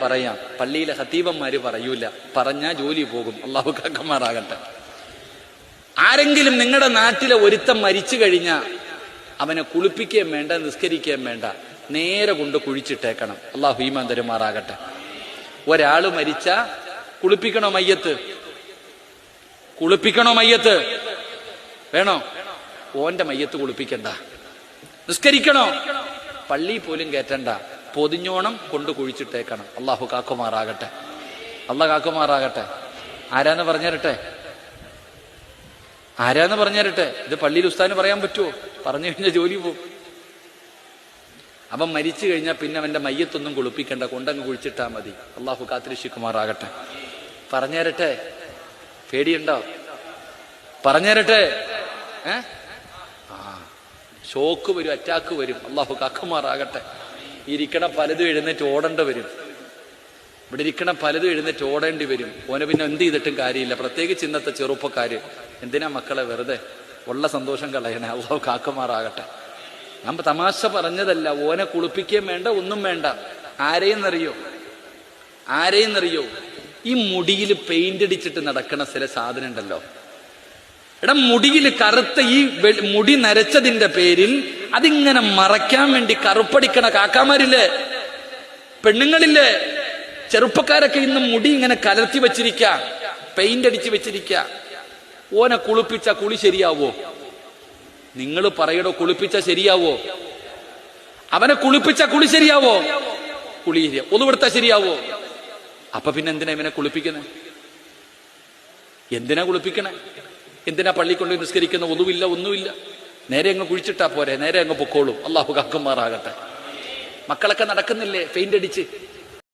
പറയാം, പള്ളിയിലെ ഖതീബന്മാര് പറയൂല, പറഞ്ഞാ ജോലി പോകും. അള്ളാഹു കാക്കമാറാകട്ടെ. ആരെങ്കിലും നിങ്ങളുടെ നാട്ടിലെ ഒരുത്തം മരിച്ചു കഴിഞ്ഞാൽ അവനെ കുളിപ്പിക്കുകയും വേണ്ട, നിസ്കരിക്കുകയും വേണ്ട, നേരെ കൊണ്ട് കുഴിച്ചിട്ടേക്കണം. അള്ളാഹു ഈമാൻ തരുമാറാകട്ടെ. ഒരാള് മരിച്ച കുളിപ്പിക്കണോ മയ്യത്ത്? കുളിപ്പിക്കണോ മയ്യത്ത്? വേണോ? ഓന്റെ മയ്യത്ത് കുളിപ്പിക്കണ്ട. നിസ്കരിക്കണോ? പള്ളി പോലും കയറ്റണ്ട, പൊതിഞ്ഞോണം കൊണ്ട് കുഴിച്ചിട്ടേക്കണം. അള്ളാഹു കാക്കുമാറാകട്ടെ. അള്ളാഹ് കാക്കുമാറാകട്ടെ. ആരാന്ന് പറഞ്ഞുതരട്ടെ? ആരാന്ന് പറഞ്ഞുതരട്ടെ? ഇത് പള്ളിയിൽ ഉസ്താദിന് പറയാൻ പറ്റുമോ? പറഞ്ഞു കഴിഞ്ഞാൽ ജോലി പോകും. അവൻ മരിച്ചു കഴിഞ്ഞാൽ പിന്നെ അവന്റെ മയ്യത്തൊന്നും കുളിപ്പിക്കണ്ട, കൊണ്ടങ്ങ് കുഴിച്ചിട്ടാ മതി. അള്ളാഹു കാത്തിരക്ഷിക്കുമാറാകട്ടെ. പറഞ്ഞുതരട്ടെ? പേടിയുണ്ടോ? പറഞ്ഞുതരട്ടെ? ഷോക്ക് വരും, അറ്റാക്ക് വരും. അള്ളാഹു കാക്കുമാറാകട്ടെ. ഇരിക്കണ പലതും എഴുന്നേറ്റ് ഓടേണ്ടി വരും. ഇവിടെ ഇരിക്കണ പലതും എഴുന്നേറ്റ് ഓടേണ്ടി വരും. ഓനെ പിന്നെ എന്ത് ചെയ്തിട്ടും കാര്യമില്ല. പ്രത്യേകിച്ച് ഇന്നത്തെ ചെറുപ്പക്കാര്. എന്തിനാ മക്കളെ വെറുതെ ഉള്ള സന്തോഷം കളയണേ? അള്ളാഹു കാക്കുമാറാകട്ടെ. ഞാൻ തമാശ പറഞ്ഞതല്ല. ഓനെ കുളിപ്പിക്കുകയും വേണ്ട, ഒന്നും വേണ്ട. ആരെയെന്നറിയോ? ഈ മുടിയിൽ പെയിന്റ് അടിച്ചിട്ട് നടക്കണ ചില സാധനം ഉണ്ടല്ലോ. എടാ, മുടിയിൽ കറുത്ത ഈ മുടി നരച്ചതിന്റെ പേരിൽ അതിങ്ങനെ മറയ്ക്കാൻ വേണ്ടി കറുപ്പടിക്കണ കാക്കാമാരില്ലേ, പെണ്ണുങ്ങളില്ലേ, ചെറുപ്പക്കാരൊക്കെ ഇന്ന് മുടി ഇങ്ങനെ കലർത്തി വെച്ചിരിക്ക, പെയിന്റ് അടിച്ച് വെച്ചിരിക്ക. ഓനെ കുളിപ്പിച്ച കുളി ശരിയാവോ? നിങ്ങൾ പറയടോ, കുളിപ്പിച്ച ശരിയാവോ? അവനെ കുളിപ്പിച്ച കുളി ശരിയാവോ? കുളി ഒതുവെടുത്ത ശരിയാവോ? അപ്പൊ പിന്നെ എന്തിനാ ഇവനെ കുളിപ്പിക്കുന്നത്? എന്തിനാ കുളിപ്പിക്കണേ? എന്തിനാ പള്ളി കൊണ്ട് നിസ്കരിക്കുന്ന? ഒതുവില്ല, ഒന്നുമില്ല. നേരെ അങ്ങ് കുഴിച്ചിട്ടാ പോരെ, നേരെ അങ്ങ് പൊക്കോളും. അള്ളാഹു കാക്കുമാറാകട്ടെ. മക്കളൊക്കെ നടക്കുന്നില്ലേ പെയിന്റ് അടിച്ച്?